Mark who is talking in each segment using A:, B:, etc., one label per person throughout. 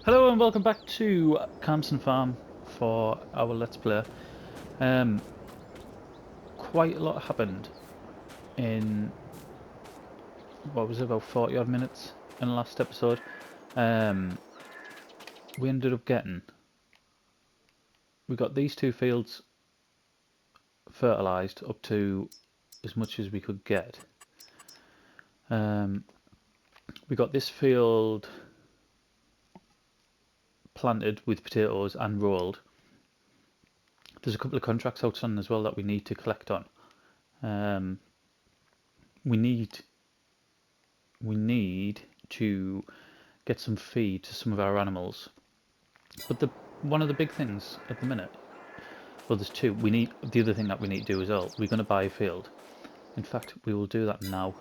A: Hello and welcome back to Calmsden Farm for our Let's Play. Quite a lot happened in, what was it, about 40 odd minutes in the last episode. We ended up we got these two fields fertilised up to as much as we could get. We got this field planted with potatoes and rolled. There's a couple of contracts outstanding as well that we need to collect on. We need to get some feed to some of our animals. But one of the big things at the minute, well, there's two. The other thing that we need to do as well. We're going to buy a field. In fact, we will do that now.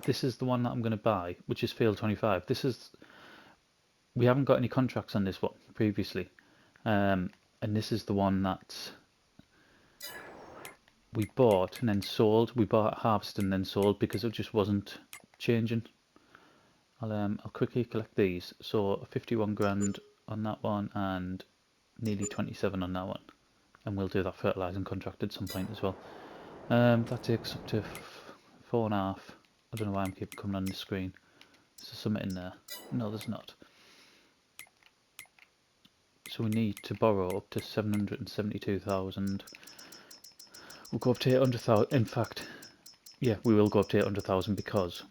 A: This is the one that I'm going to buy, which is field 25. We haven't got any contracts on this one previously, and this is the one that we bought and then sold. We bought at harvest and then sold because it just wasn't changing. I'll quickly collect these. So 51 grand on that one and nearly 27 on that one, and we'll do that fertilising contract at some point as well. That takes up to 4.5. I don't know why I'm keep coming on the screen. Is there something in there? No, there's not. So we need to borrow up to 772,000. We'll go up to 800,000. In fact, yeah, we will go up to 800,000 because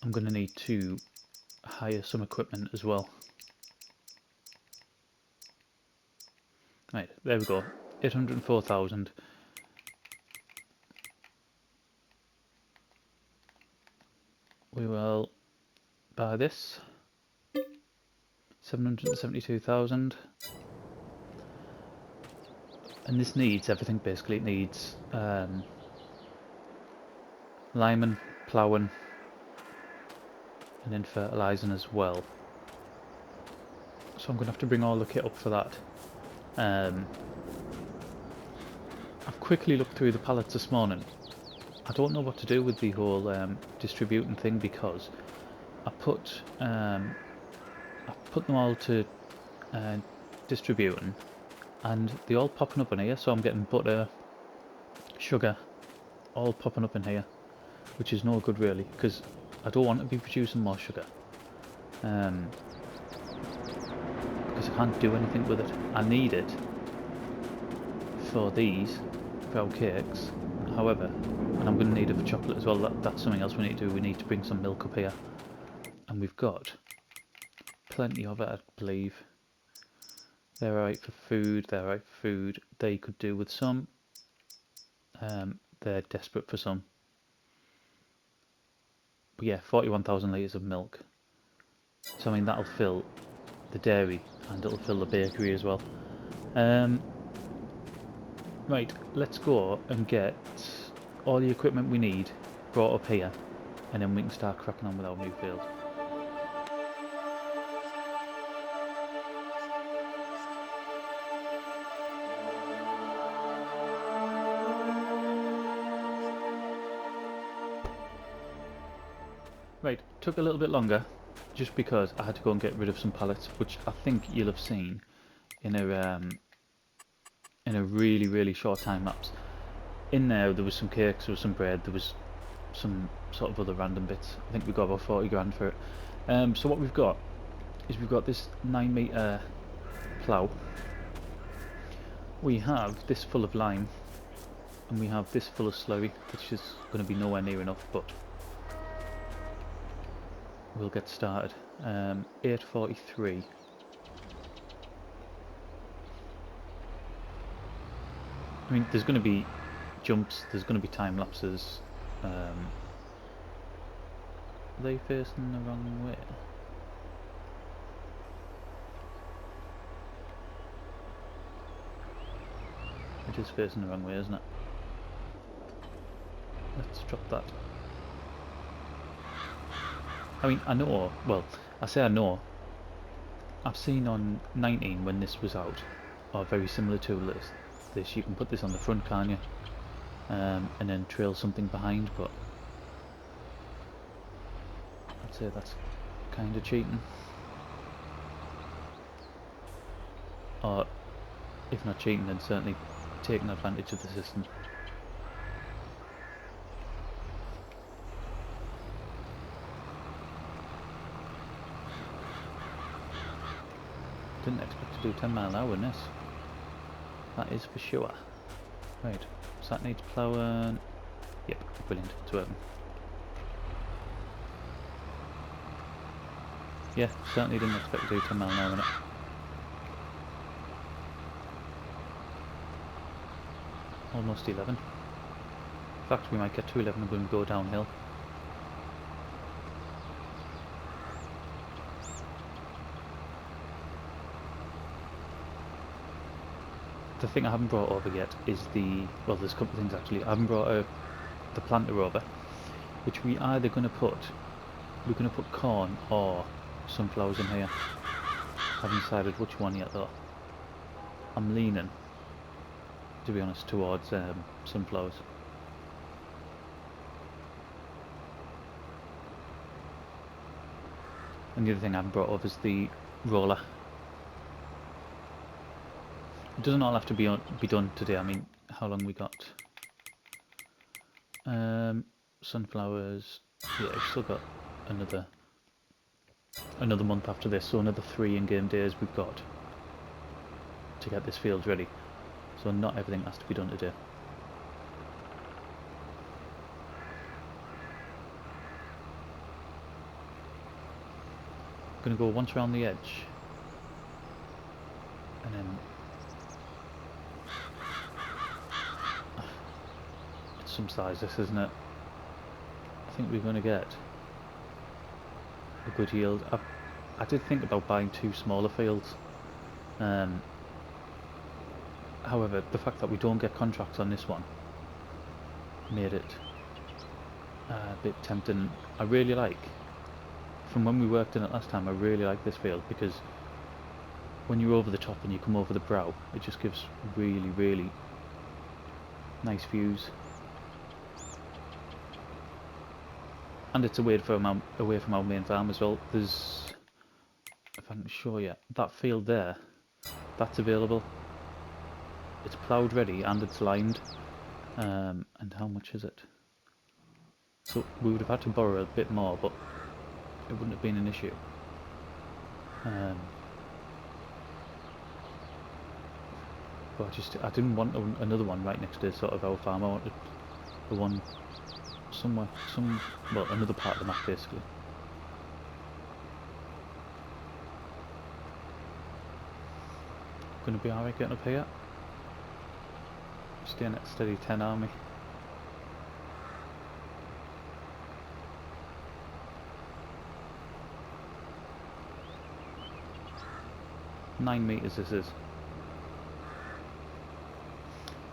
A: I'm going to need to hire some equipment as well. Right, there we go. 804,000. We will buy this. 772,000. And this needs everything basically. It needs liming, ploughing, and then fertilising as well. So I'm going to have to bring all the kit up for that. I've quickly looked through the pallets this morning. I don't know what to do with the whole distributing thing because I put them all to distributing, and they're all popping up in here. So I'm getting butter, sugar, all popping up in here, which is no good really because I don't want to be producing more sugar. Because I can't do anything with it. I need it for our cakes, however, and I'm going to need it for chocolate as well. That's something else we need to do. We need to bring some milk up here, and we've got plenty of it, I believe. They're right for food, they could do with some. They're desperate for some. But yeah, 41,000 litres of milk. So I mean that'll fill the dairy and it'll fill the bakery as well. Right, let's go and get all the equipment we need brought up here, and then we can start cracking on with our new field. Right, took a little bit longer just because I had to go and get rid of some pallets, which I think you'll have seen in a really short time lapse. In there was some cakes, there was some bread, there was some sort of other random bits. I think we got about 40 grand for it. So what we've got is we've got this 9 metre plough. We have this full of lime, and we have this full of slurry, which is going to be nowhere near enough, but we'll get started. 843. I mean, there's going to be jumps, there's going to be time lapses. Are they facing the wrong way? It is facing the wrong way, isn't it? Let's drop that. I mean, I know, well, I say I know. I've seen on 19 when this was out, or very similar to this, you can put this on the front, can't you? And then trail something behind, but I'd say that's kind of cheating. Or if not cheating, then certainly taking advantage of the system. Didn't expect to do 10 mile an hour in this. That is for sure. Right, so that needs ploughing. Yep, brilliant, it's working. Yeah, certainly didn't expect to do 10 mile an hour in it. Almost 11. In fact, we might get to 11 when we go downhill. The thing I haven't brought over yet is well, there's a couple of things actually. I haven't brought the planter over, which we're going to put corn or sunflowers in here. Haven't decided which one yet though. I'm leaning, to be honest, towards sunflowers. And the other thing I haven't brought over is the roller. It doesn't all have to be done today. I mean, how long we got? Sunflowers. Yeah, we've still got another month after this, so another 3 in-game days we've got to get this field ready. So not everything has to be done today. I'm gonna go once around the edge, and then it's some size, this, isn't it? I think we're going to get a good yield. I did think about buying 2 smaller fields. However, the fact that we don't get contracts on this one made it a bit tempting. I really like, from when we worked in it last time, I really like this field because when you're over the top and you come over the brow, it just gives really, really nice views. And it's away from our main farm as well. There's, if I can show you, that field there, that's available. It's ploughed ready and it's lined. And how much is it? So we would have had to borrow a bit more, but it wouldn't have been an issue. But I didn't want another one right next to sort of our farm. I wanted the one somewhere, well, another part of the map basically. Gonna be alright getting up here. Staying at steady 10 army. Nine meters this is.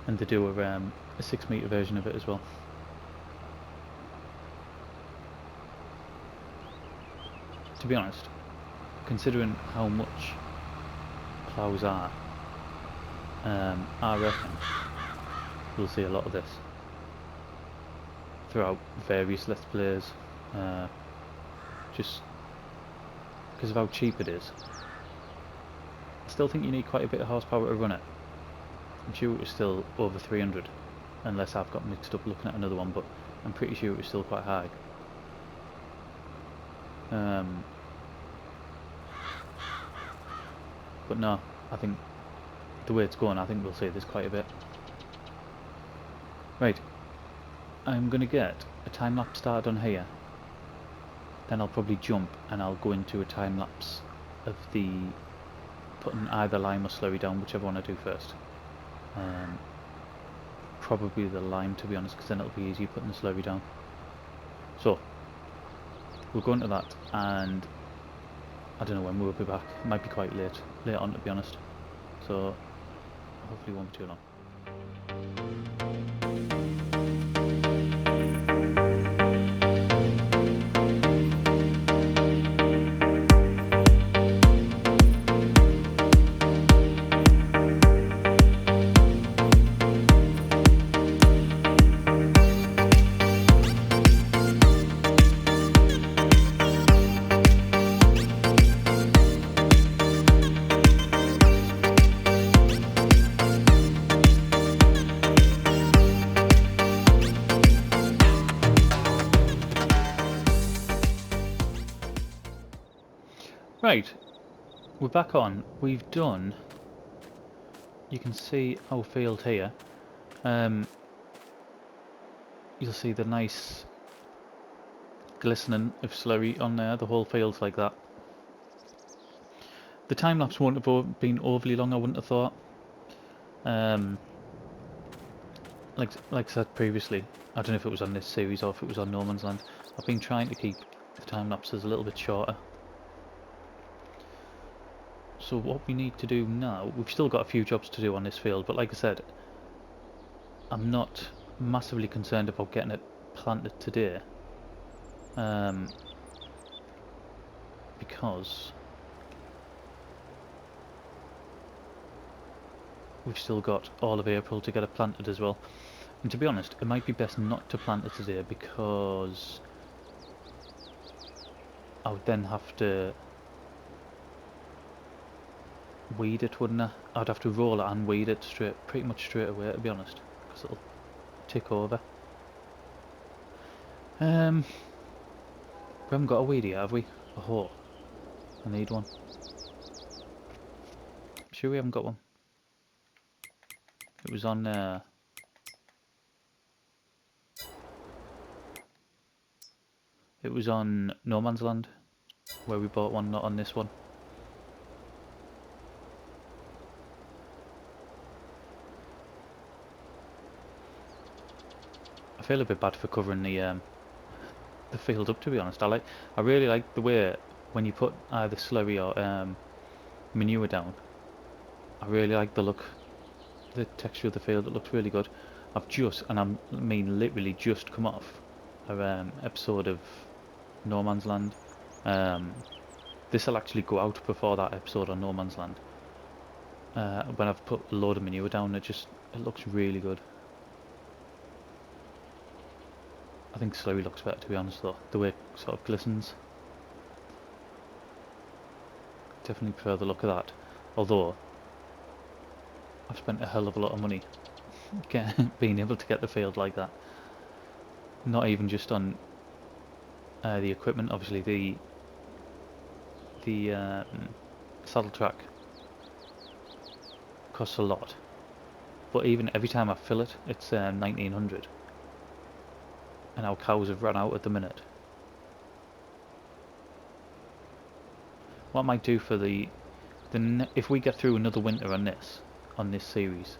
A: And they do a 6 meter version of it as well. To be honest, considering how much ploughs are, I reckon we'll see a lot of this throughout various Let's Plays, just because of how cheap it is. I still think you need quite a bit of horsepower to run it. I'm sure it was still over 300, unless I've got mixed up looking at another one, but I'm pretty sure it was still quite high. But no, I think the way it's going, I think we'll see this quite a bit. Right, I'm going to get a time lapse started on here, then I'll probably jump and I'll go into a time lapse of the putting either lime or slurry down, whichever one I do first. Probably the lime, to be honest, because then it'll be easier putting the slurry down. So we'll go into that, and I don't know when we'll be back. It might be quite late on, to be honest, so hopefully it won't be too long. Right, we're back on. We've done... You can see our field here. You'll see the nice glistening of slurry on there. The whole field's like that. The time lapse won't have been overly long, I wouldn't have thought. Like I said previously, I don't know if it was on this series or if it was on No Man's Land. I've been trying to keep the time lapses a little bit shorter. So what we need to do now, we've still got a few jobs to do on this field, but like I said, I'm not massively concerned about getting it planted today. Because we've still got all of April to get it planted as well. And to be honest, it might be best not to plant it today because I would then have to weed it, wouldn't I? I'd have to roll it and weed it pretty much straight away, to be honest, because it'll tick over. We haven't got a weed yet, have we? Oh, I need one. Sure we haven't got one. It was on it was on No Man's Land where we bought one, not on this one. I feel a bit bad for covering the field up, to be honest. I really like the way when you put either slurry or manure down. I really like the look, the texture of the field. It looks really good. I've just, and I mean literally just come off a episode of No Man's Land. This will actually go out before that episode on No Man's Land. When I've put a load of manure down, it looks really good. I think slurry looks better, to be honest, though. The way it sort of glistens. Definitely prefer the look of that. Although I've spent a hell of a lot of money being able to get the field like that. Not even just on the equipment, obviously the saddle track costs a lot. But even every time I fill it, it's 1900. And our cows have run out at the minute. What I might do for if we get through another winter on this series,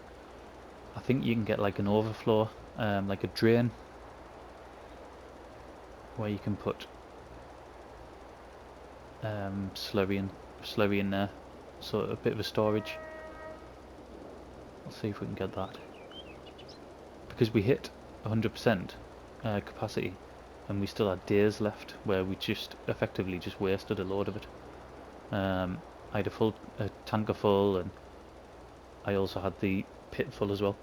A: I think you can get like an overflow, like a drain, where you can put slurry in there, so a bit of a storage. I'll see if we can get that, because we hit 100% capacity and we still had days left where we just effectively just wasted a load of it. I had a tanker full, and I also had the pit full as well,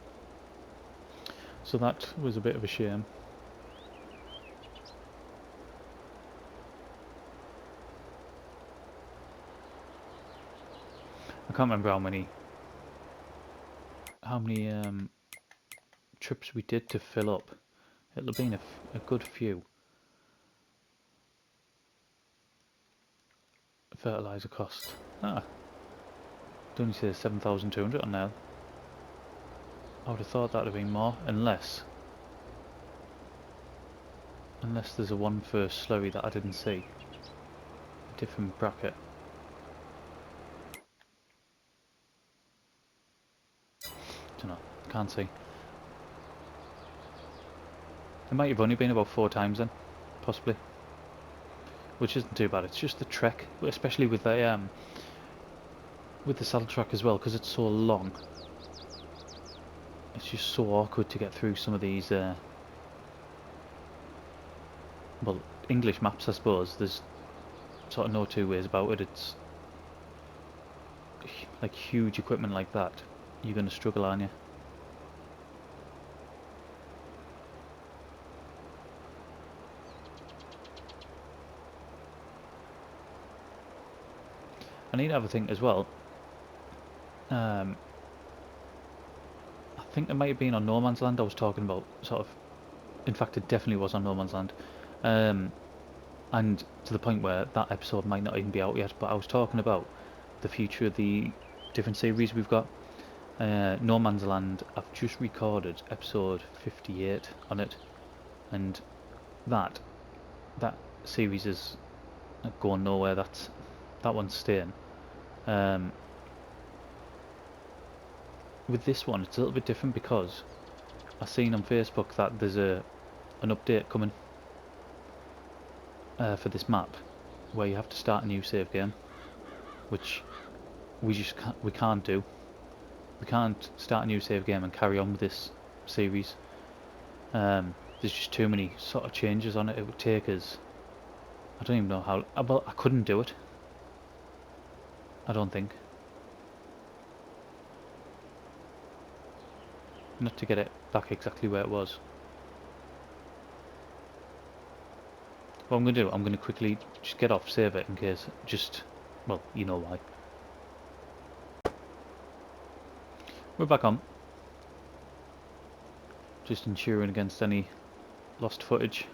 A: so that was a bit of a shame. I can't remember how many trips we did to fill up. It'll have been a good few. Fertilizer cost. Don't only say 7,200 on there. I would have thought that would have been more, unless there's a one for slurry that I didn't see. A different bracket. Dunno, can't see. It might have only been about 4 times then, possibly. Which isn't too bad. It's just the trek, especially with the saddle track as well, because it's so long. It's just so awkward to get through some of these. Well, English maps, I suppose. There's sort of no two ways about it. It's like huge equipment like that. You're going to struggle, aren't you? I need to have a think as well. I think it might have been on No Man's Land I was talking about, sort of. In fact, it definitely was on No Man's Land. and to the point where that episode might not even be out yet. But I was talking about the future of the different series we've got. No Man's Land, I've just recorded episode 58 on it, and that series is going nowhere. That one's staying. With this one, it's a little bit different because I've seen on Facebook that there's an update coming for this map where you have to start a new save game, which we can't do. We can't start a new save game and carry on with this series. There's just too many sort of changes on it. It would take us, I don't even know how, well, I couldn't do it, I don't think. Not to get it back exactly where it was. What I'm going to do, I'm going to quickly just get off, save it in case, well, you know why. We're back on. Just ensuring against any lost footage.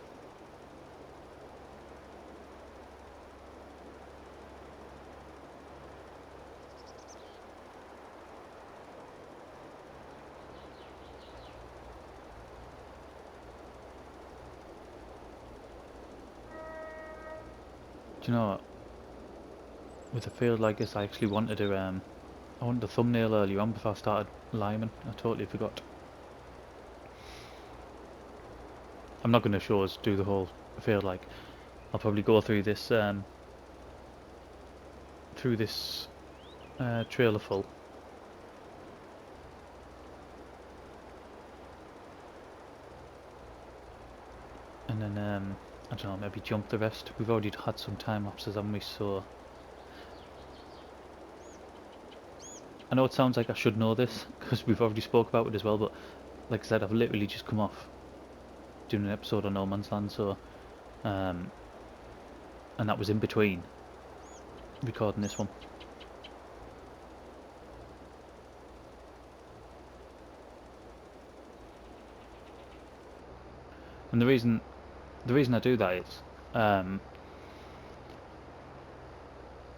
A: Do you know what? With a field like this, I actually wanted to I wanted the thumbnail earlier on before I started liming. I totally forgot. I'm not going to show us do the whole field. Like, I'll probably go through this trailer full. And then I don't know, maybe jump the rest. We've already had some time lapses, haven't we? So I know it sounds like I should know this because we've already spoke about it as well, but like I said, I've literally just come off doing an episode on No Man's Land, so and that was in between recording this one. And the reason I do that is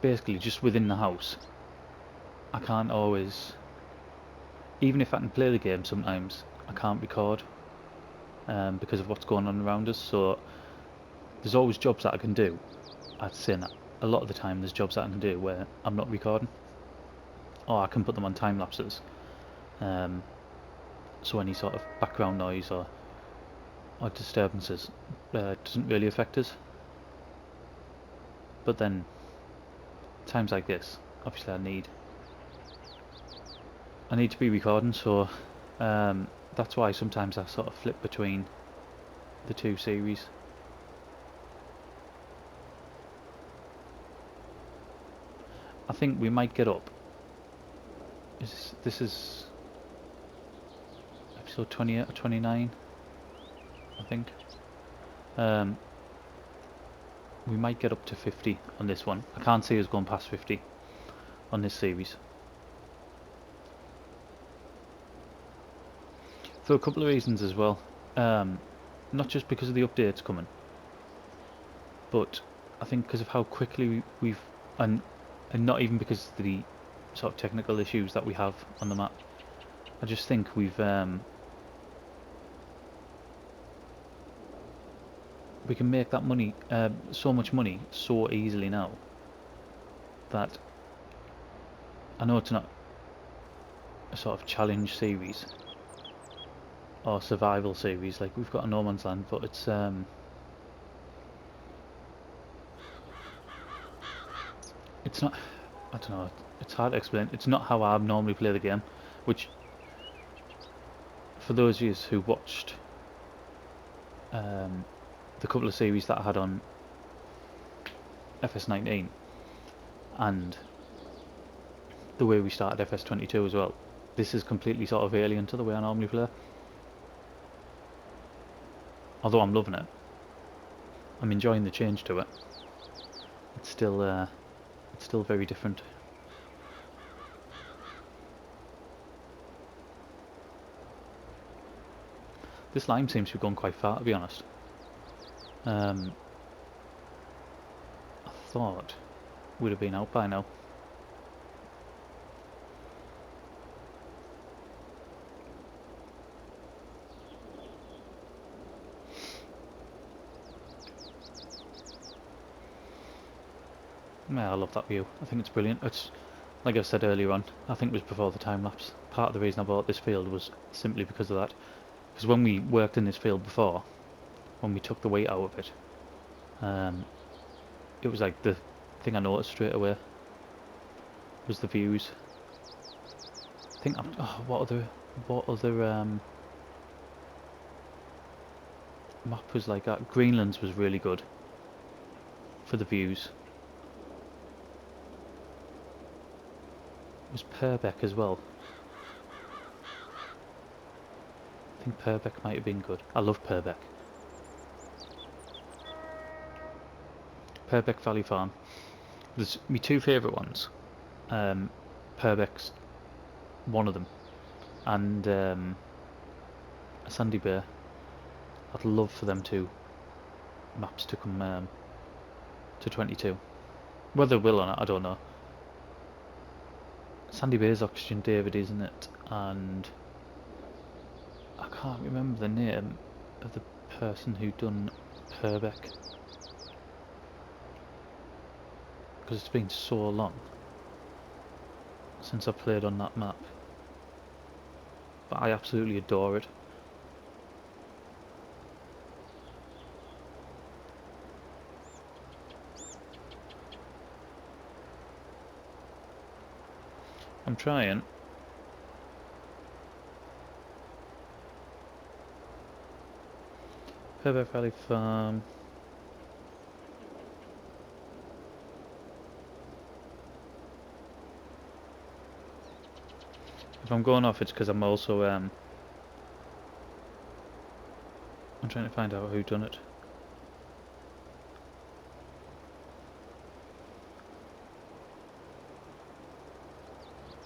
A: basically just within the house. I can't always, even if I can play the game sometimes, I can't record because of what's going on around us. So there's always jobs that I can do. I'd say that a lot of the time there's jobs that I can do where I'm not recording, or I can put them on time lapses, so any sort of background noise or disturbances doesn't really affect us. But then times like this, obviously I need to be recording, so that's why sometimes I sort of flip between the two series. I think we might get up. This is episode 28 or 29, I think. We might get up to 50 on this one. I can't see us going past 50 on this series. For a couple of reasons as well. Not just because of the updates coming, but I think because of how quickly we've and not even because of the sort of technical issues that we have on the map. I just think we can make that money, so much money, so easily now that I know it's not a sort of challenge series or survival series like we've got on No Man's Land, but it's I don't know, it's hard to explain. It's not how I normally play the game, which for those of you who watched the couple of series that I had on FS19 and the way we started FS22 as well, this is completely sort of alien to the way I normally play. Although I'm loving it, I'm enjoying the change to it. It's still very different. This lime seems to be going quite far, to be honest. thought would have been out by now. Yeah, I love that view. I think it's brilliant. It's, like I said earlier on, I think it was before the time lapse. Part of the reason I bought this field was simply because of that. Because when we worked in this field before, when we took the weight out of it, it was like the thing I noticed straight away was the views. I think what other map was like that? Greenland's was really good for the views. It was Purbeck as well. I think Purbeck might have been good. I love Purbeck. Purbeck Valley Farm. There's my two favourite ones. Purbeck's one of them, and Sandy Bay. I'd love for them two maps to come to 22. Whether they will or not, I don't know. Sandy Bay's Oxygen David, isn't it? And I can't remember the name of the person who done Purbeck, because it's been so long since I played on that map. But I absolutely adore it. I'm trying. Purbeck Valley Farm. If I'm going off, it's because I'm also I'm trying to find out who done it.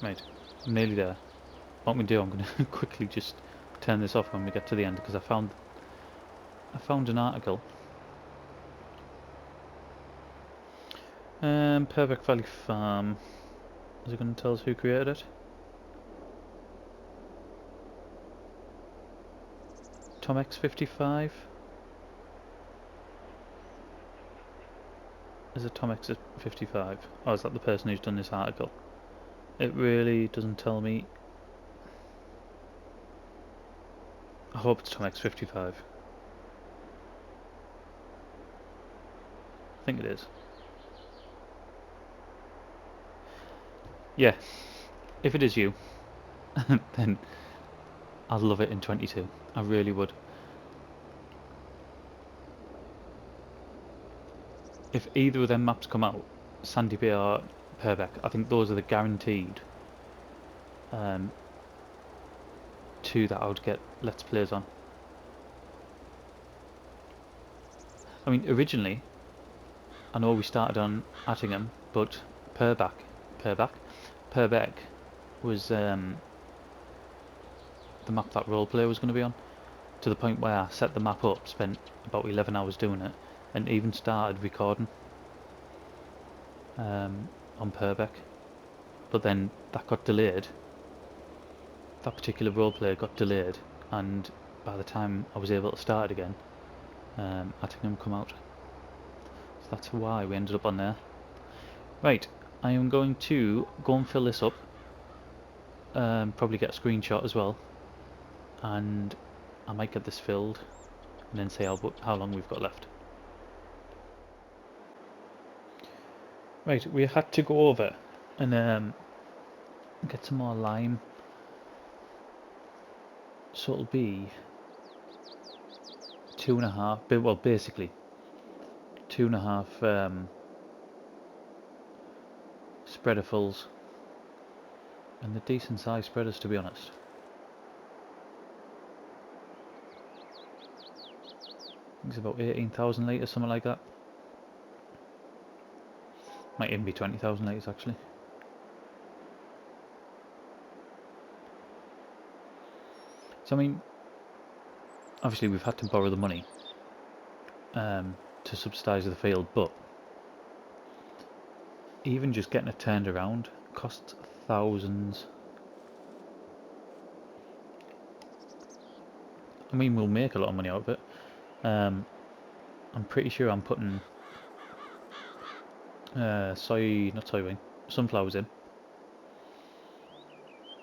A: Right, I'm nearly there. What I'm going to do, I'm going to quickly just turn this off when we get to the end, because I found an article. Purbeck Valley Farm. Is it going to tell us who created it? Tom X55? Is it Tom X55? Or is that the person who's done this article? It really doesn't tell me. I hope it's Tom X55. I think it is. Yeah, if it is you, then I'd love it in 22. I really would. If either of them maps come out, Sandy Bay or Purbeck, I think those are the guaranteed two that I would get Let's Plays on. I mean, originally, I know we started on Attingham, but Purbeck was the map that roleplay was going to be on, to the point where I set the map up, spent about 11 hours doing it, and even started recording on Purbeck. But then that got delayed. That particular roleplay got delayed, and by the time I was able to start it again, Attingham come out. So that's why we ended up on there. Right, I am going to go and fill this up. Probably get a screenshot as well, and I might get this filled and then say how long we've got left. Right, we had to go over and get some more lime, so it'll be 2.5, well basically 2.5 spreaderfuls, and the decent sized spreaders, to be honest. I think it's about 18,000 litres, something like that. Might even be 20,000 litres actually. So I mean, obviously we've had to borrow the money to subsidise the field, but even just getting it turned around costs thousands. I mean, we'll make a lot of money out of it. I'm pretty sure I'm putting sunflowers in.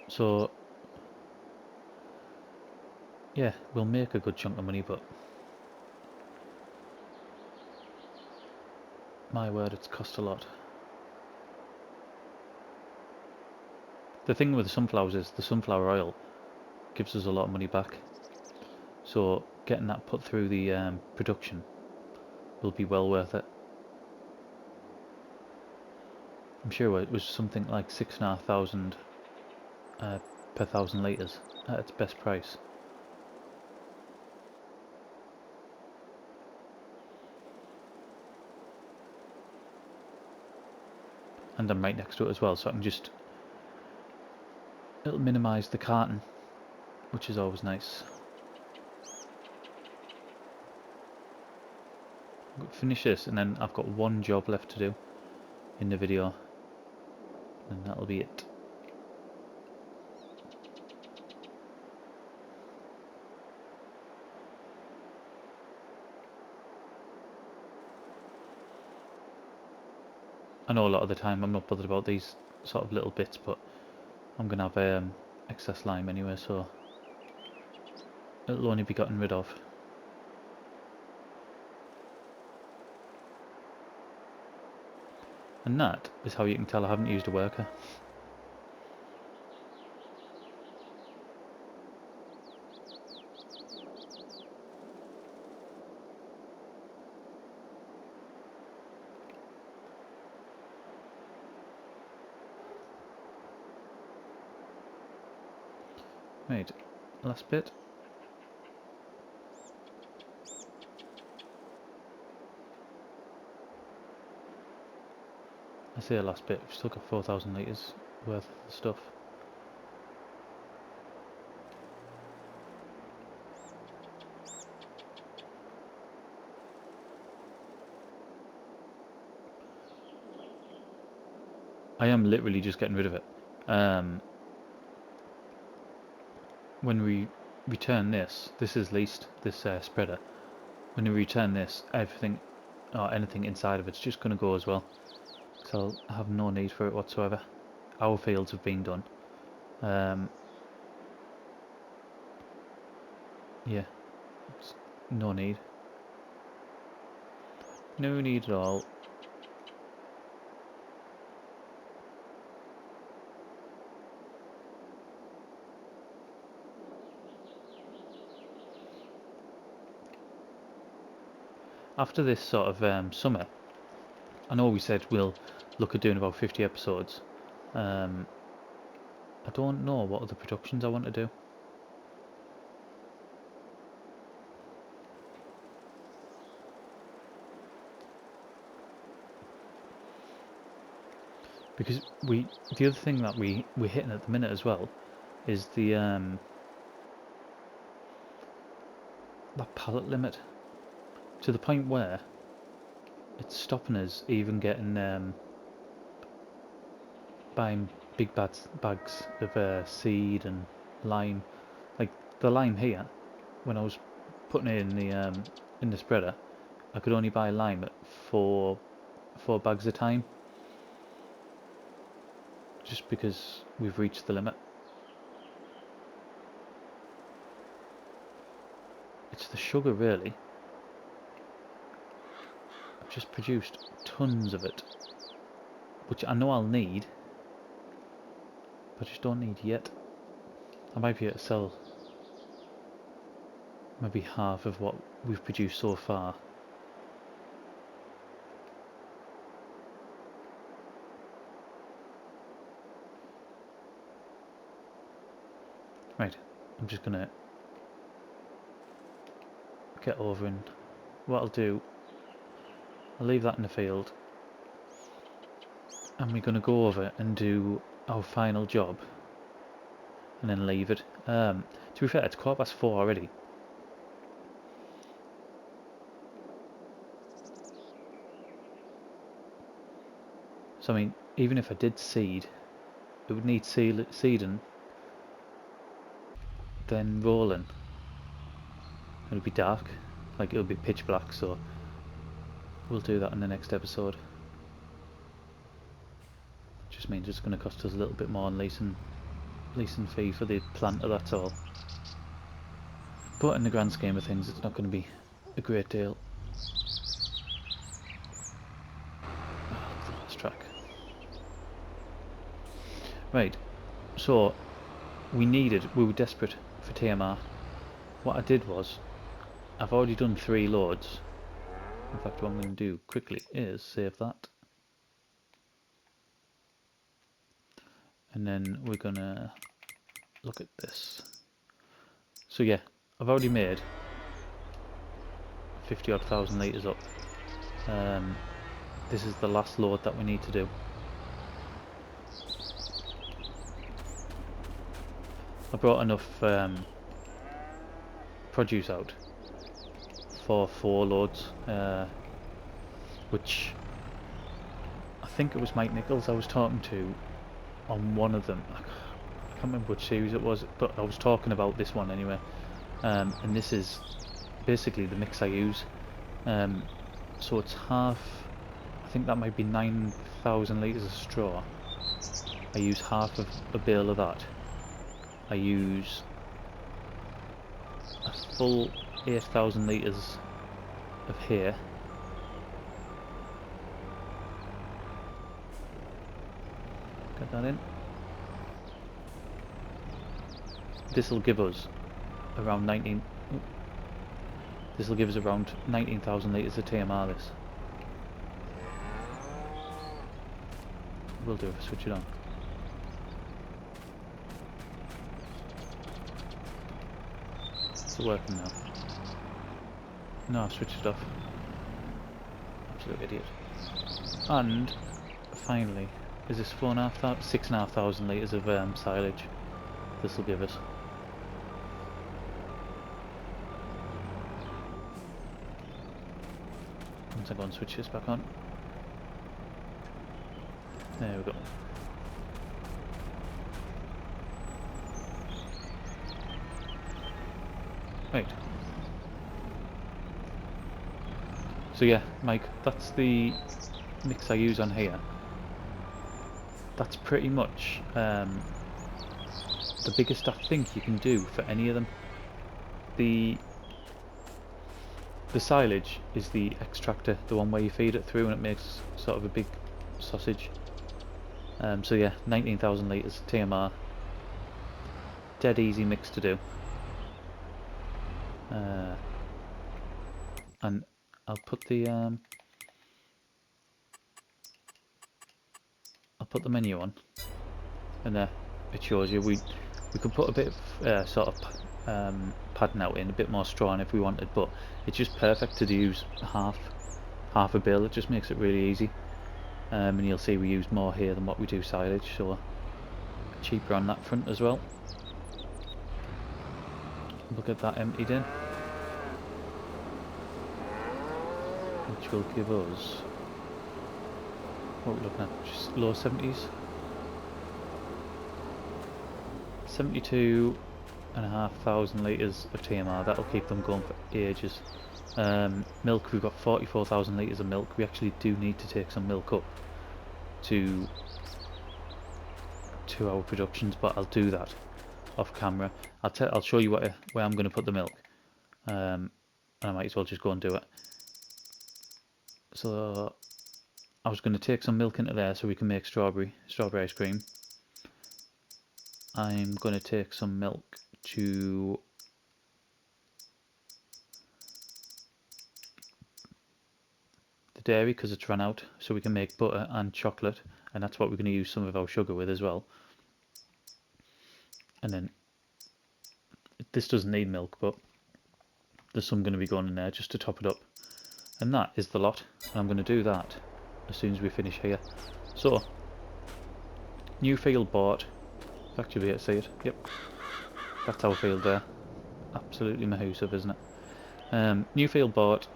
A: So yeah, we'll make a good chunk of money, but my word, it's cost a lot. The thing with the sunflowers is the sunflower oil gives us a lot of money back. So getting that put through the production will be well worth it. I'm sure it was something like 6,500 per 1,000 litres at its best price. And I'm right next to it as well, so I can just... it'll minimise the carton, which is always nice. Finish this, and then I've got one job left to do in the video, and that'll be it. I know a lot of the time I'm not bothered about these sort of little bits, but I'm going to have excess lime anyway, so it'll only be gotten rid of. And that is how you can tell I haven't used a worker. Right, last bit. I say last bit, we've still got 4,000 litres worth of stuff. I am literally just getting rid of it. When we return this is leased, this spreader. When we return this, everything or anything inside of it's just going to go as well. So I'll have no need for it whatsoever. Our fields have been done. Yeah, no need. No need at all. After this sort of summer, I know we said we'll look at doing about 50 episodes. I don't know what other productions I want to do. Because the other thing that we're hitting at the minute as well is the that pallet limit, to the point where it's stopping us even getting buying big bags of seed and lime. Like the lime here, when I was putting it in the spreader, I could only buy lime at four bags a time, just because we've reached the limit. It's the sugar really. I've just produced tons of it, which I know I'll need, but I just don't need yet. I might be able to sell maybe half of what we've produced so far. Right, I'm just gonna get over, and what I'll do, I'll leave that in the field, and we're gonna go over and do our final job and then leave it. To be fair, it's 4:15 already. So I mean, even if I did seed, it would need seeding, then rolling. It would be dark, like it would be pitch black, so we'll do that in the next episode. Just means it's going to cost us a little bit more in leasing fee for the planter, that's all. But in the grand scheme of things, it's not going to be a great deal. Oh, the last track. Right, so we were desperate for TMR. What I did was, I've already done 3 loads. In fact, what I'm going to do quickly is save that. And then we're going to look at this. So yeah, I've already made 50 odd thousand litres up. This is the last load that we need to do. I brought enough produce out for 4 loads, which I think it was Mike Nichols I was talking to on one of them. I can't remember which series it was, but I was talking about this one anyway. And this is basically the mix I use. So it's half, I think that might be 9,000 litres of straw. I use half of a bale of that. I use a full 8,000 litres of hay. Get that in. This will give us around 19,000 litres of TMR. This will do if I switch it on. It's working now. No, I've switched it off. Absolute idiot. And finally, is this 6,500 litres of silage this will give us. Once I go and switch this back on. There we go. Right. So yeah, Mike, that's the mix I use on here. That's pretty much the biggest I think you can do for any of them. The silage is the extractor, the one where you feed it through and it makes sort of a big sausage. So yeah, 19,000 litres TMR. Dead easy mix to do. And I'll put the menu on, and there it shows you. We could put a bit of sort of padding out in, a bit more straw in if we wanted, but it's just perfect to use half a bale. It just makes it really easy. And you'll see we use more here than what we do silage, so cheaper on that front as well. Look at that emptied in, which will give us, what are we looking at, just low 70s, 72,500 litres of TMR. That'll keep them going for ages. Milk, we've got 44,000 litres of milk. We actually do need to take some milk up to our productions, but I'll do that off camera. I'll show you where I'm going to put the milk, and I might as well just go and do it. So I was going to take some milk into there so we can make strawberry ice cream. I'm going to take some milk to the dairy because it's run out, so we can make butter and chocolate, and that's what we're going to use some of our sugar with as well. And then this doesn't need milk, but there's some going to be going in there just to top it up. And that is the lot, and I'm going to do that as soon as we finish here. So, new field bought. In fact, you'll be able to see it. Yep, that's our field there. Absolutely mahoosive, isn't it? New field bought,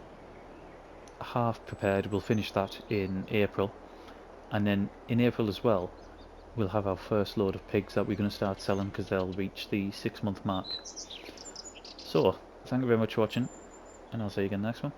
A: half prepared. We'll finish that in April. and then in April as well we'll have our first load of pigs that we're going to start selling because they'll reach the 6-month mark. So thank you very much for watching, and I'll see you again next one.